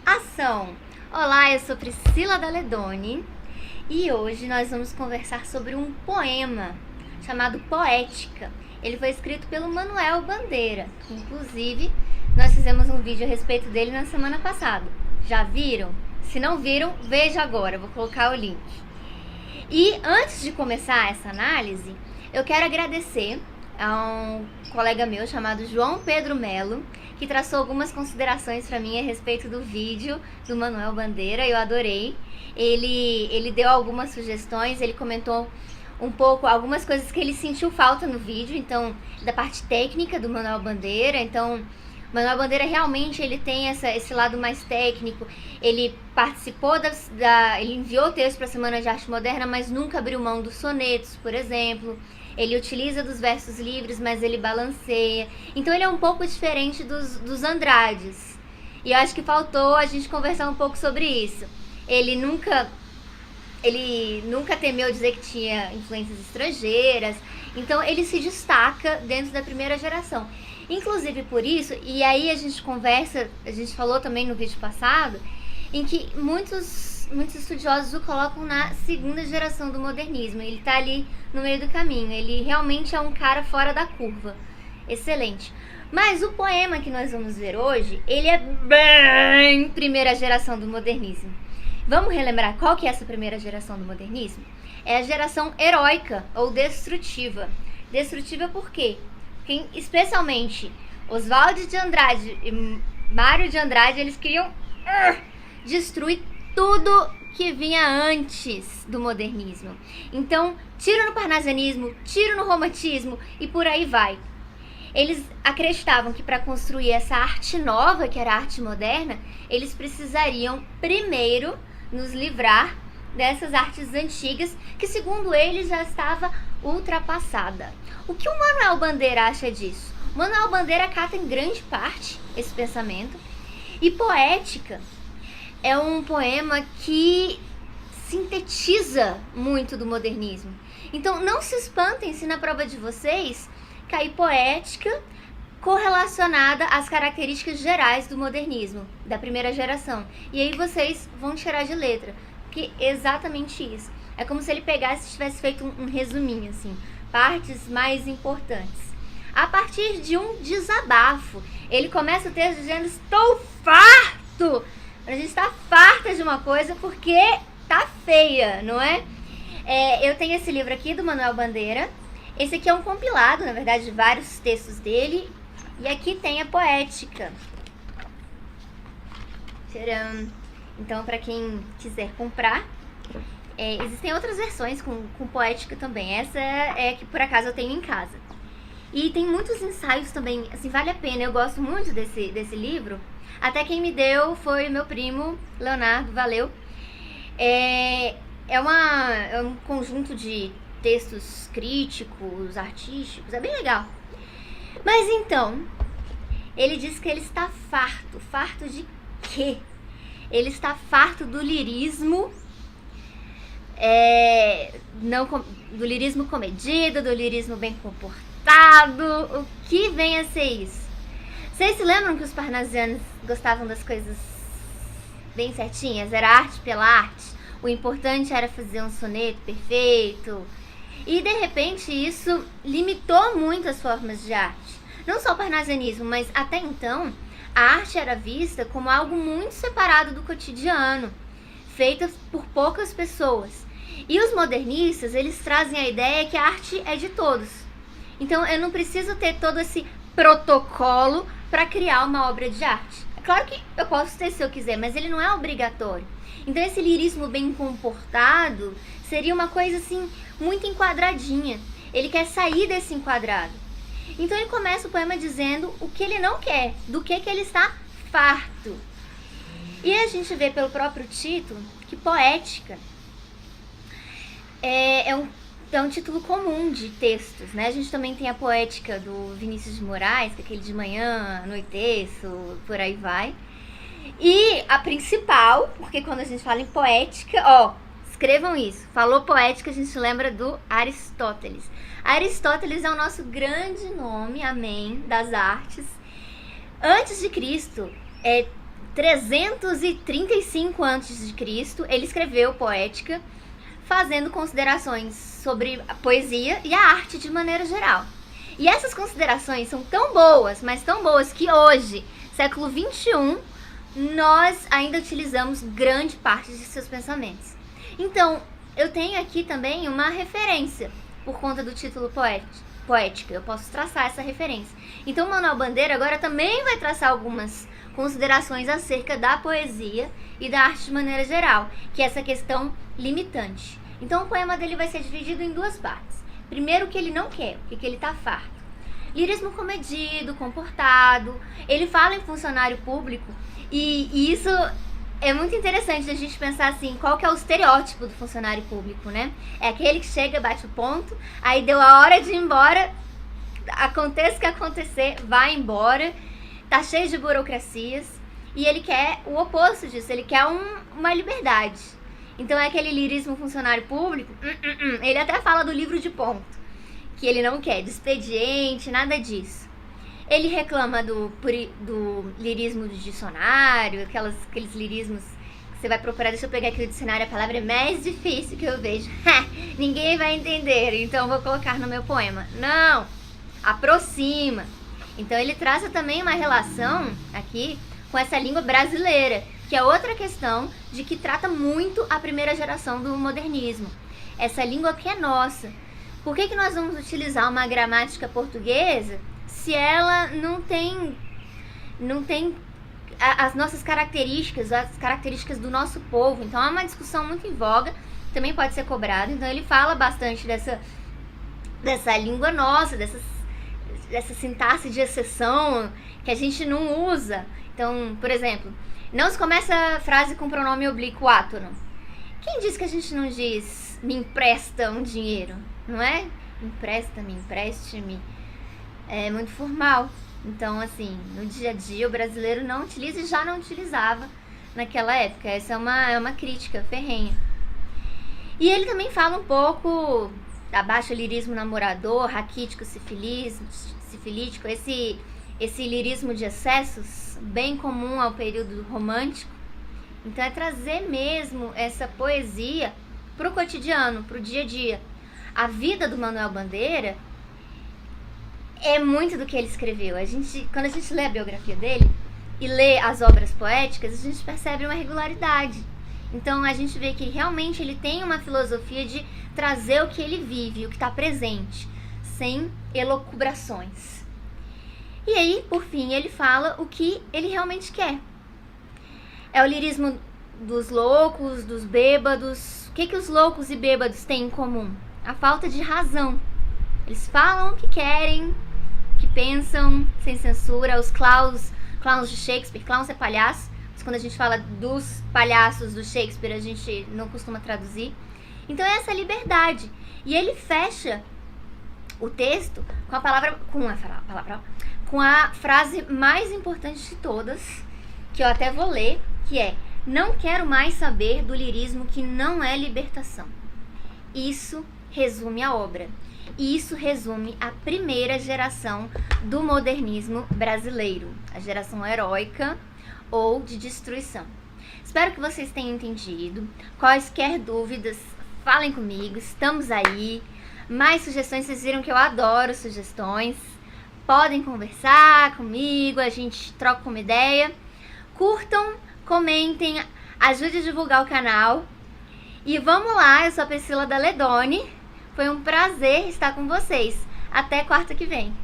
Ação! Olá, eu sou Priscila Daledoni e hoje nós vamos conversar sobre um poema chamado Poética. Ele foi escrito pelo Manuel Bandeira, que inclusive nós fizemos um vídeo a respeito dele na semana passada. Já viram? Se não viram, veja agora, vou colocar o link. E antes de começar essa análise, eu quero agradecer a um colega meu chamado João Pedro Melo, que traçou algumas considerações para mim a respeito do vídeo do Manuel Bandeira. Eu adorei. Ele deu algumas sugestões, ele comentou um pouco algumas coisas que ele sentiu falta no vídeo, então, da parte técnica do Manuel Bandeira. Então, Manuel Bandeira realmente ele tem esse lado mais técnico. Ele participou ele enviou o texto para a Semana de Arte Moderna, mas nunca abriu mão dos sonetos, por exemplo. Ele utiliza dos versos livres, mas ele balanceia. Então ele é um pouco diferente dos Andrades. E eu acho que faltou a gente conversar um pouco sobre isso. Ele nunca temeu dizer que tinha influências estrangeiras. Então ele se destaca dentro da primeira geração. Inclusive por isso, e aí a gente falou também no vídeo passado, em que muitos estudiosos o colocam na segunda geração do modernismo. Ele está ali no meio do caminho. Ele realmente é um cara fora da curva. Excelente. Mas o poema que nós vamos ver hoje, ele é bem primeira geração do modernismo. Vamos relembrar qual que é essa primeira geração do modernismo? É a geração heróica ou destrutiva. Destrutiva por quê? Porque, especialmente Oswald de Andrade e Mário de Andrade, eles queriam destruir tudo que vinha antes do modernismo. Então, tiro no parnasianismo, tiro no romantismo e por aí vai. Eles acreditavam que para construir essa arte nova, que era a arte moderna, eles precisariam primeiro nos livrar dessas artes antigas, que segundo eles já estava ultrapassada. O que o Manuel Bandeira acha disso? O Manuel Bandeira acata em grande parte esse pensamento. E Poética é um poema que sintetiza muito do modernismo. Então não se espantem se na prova de vocês cair Poética correlacionada às características gerais do modernismo, da primeira geração. E aí vocês vão tirar de letra, porque é exatamente isso. É como se ele pegasse e tivesse feito um resuminho, assim, partes mais importantes. A partir de um desabafo, ele começa o texto dizendo: estou farto! A gente está farta de uma coisa porque tá feia, não é? Eu tenho esse livro aqui do Manuel Bandeira. Esse aqui é um compilado, na verdade, de vários textos dele. E aqui tem a Poética. Tcharam! Então, para quem quiser comprar, existem outras versões com Poética também. Essa é que por acaso eu tenho em casa. E tem muitos ensaios também, assim, vale a pena. Eu gosto muito desse livro. Até quem me deu foi meu primo, Leonardo, valeu. É um conjunto de textos críticos, artísticos, é bem legal. Mas então, ele diz que ele está farto. Farto de quê? Ele está farto do lirismo, do lirismo comedido, do lirismo bem comportado. O que vem a ser isso? Vocês se lembram que os parnasianos gostavam das coisas bem certinhas? Era arte pela arte. O importante era fazer um soneto perfeito. E de repente isso limitou muito as formas de arte. Não só o parnasianismo, mas até então a arte era vista como algo muito separado do cotidiano, feita por poucas pessoas. E os modernistas, eles trazem a ideia que a arte é de todos. Então eu não preciso ter todo esse protocolo para criar uma obra de arte. É claro que eu posso ter se eu quiser, mas ele não é obrigatório. Então esse lirismo bem comportado seria uma coisa assim muito enquadradinha. Ele quer sair desse enquadrado. Então ele começa o poema dizendo o que ele não quer, do que ele está farto. E a gente vê pelo próprio título que Poética é um título comum de textos, né? A gente também tem a Poética do Vinícius de Moraes, que é aquele de manhã, anoiteço, por aí vai. E a principal, porque quando a gente fala em poética, escrevam isso. Falou poética, a gente lembra do Aristóteles. Aristóteles é o nosso grande nome, amém, das artes. Antes de Cristo, 335 a.C., ele escreveu Poética, fazendo considerações sobre a poesia e a arte de maneira geral. E essas considerações são tão boas, mas tão boas, que hoje, século XXI, nós ainda utilizamos grande parte de seus pensamentos. Então, eu tenho aqui também uma referência, por conta do título Poética. Eu posso traçar essa referência. Então, Manuel Bandeira agora também vai traçar algumas considerações acerca da poesia e da arte de maneira geral, que é essa questão limitante. Então, o poema dele vai ser dividido em duas partes. Primeiro, o que ele não quer, o que ele está farto. Lirismo comedido, comportado. Ele fala em funcionário público, e isso é muito interessante a gente pensar assim, qual que é o estereótipo do funcionário público, né? É aquele que chega, bate o ponto, aí deu a hora de ir embora, aconteça o que acontecer, vai embora, tá cheio de burocracias, e ele quer o oposto disso, ele quer uma liberdade. Então é aquele lirismo funcionário público, ele até fala do livro de ponto, que ele não quer, de expediente, nada disso. Ele reclama do lirismo do dicionário, aqueles lirismos que você vai procurar. Deixa eu pegar aqui o dicionário, a palavra mais difícil que eu vejo. Ninguém vai entender, então vou colocar no meu poema. Não, aproxima. Então ele traça também uma relação aqui com essa língua brasileira, que é outra questão de que trata muito a primeira geração do modernismo. Essa língua que é nossa. Por que nós vamos utilizar uma gramática portuguesa se ela não tem as nossas características, as características do nosso povo? Então é uma discussão muito em voga, também pode ser cobrado. Então ele fala bastante dessa língua nossa, dessa sintaxe de exceção que a gente não usa. Então, por exemplo, não se começa a frase com pronome oblíquo átono. Quem diz que a gente não diz me empresta um dinheiro? Não é? Empresta-me, empreste-me. É muito formal. Então, assim, no dia a dia o brasileiro não utiliza e já não utilizava naquela época. Essa é uma crítica ferrenha. E ele também fala um pouco da baixo lirismo namorador, raquítico, sifilítico, esse lirismo de excessos, bem comum ao período romântico. Então é trazer mesmo essa poesia pro cotidiano, pro dia a dia. A vida do Manuel Bandeira é muito do que ele escreveu. Quando a gente lê a biografia dele e lê as obras poéticas, a gente percebe uma regularidade. Então a gente vê que realmente ele tem uma filosofia de trazer o que ele vive, o que está presente, sem elucubrações. E aí, por fim, ele fala o que ele realmente quer. É o lirismo dos loucos, dos bêbados. O que os loucos e bêbados têm em comum? A falta de razão. Eles falam o que querem, o que pensam, sem censura. Os clowns de Shakespeare, clowns é palhaço, mas quando a gente fala dos palhaços do Shakespeare, a gente não costuma traduzir. Então é essa liberdade. E ele fecha o texto com a frase mais importante de todas, que eu até vou ler, que é: não quero mais saber do lirismo que não é libertação. Isso resume a obra. E isso resume a primeira geração do modernismo brasileiro, a geração heróica ou de destruição. Espero que vocês tenham entendido. Quaisquer dúvidas, falem comigo, estamos aí. Mais sugestões, vocês viram que eu adoro sugestões. Podem conversar comigo, a gente troca uma ideia. Curtam, comentem, ajude a divulgar o canal. E vamos lá, eu sou a Priscila da Ledone. Foi um prazer estar com vocês. Até quarta que vem.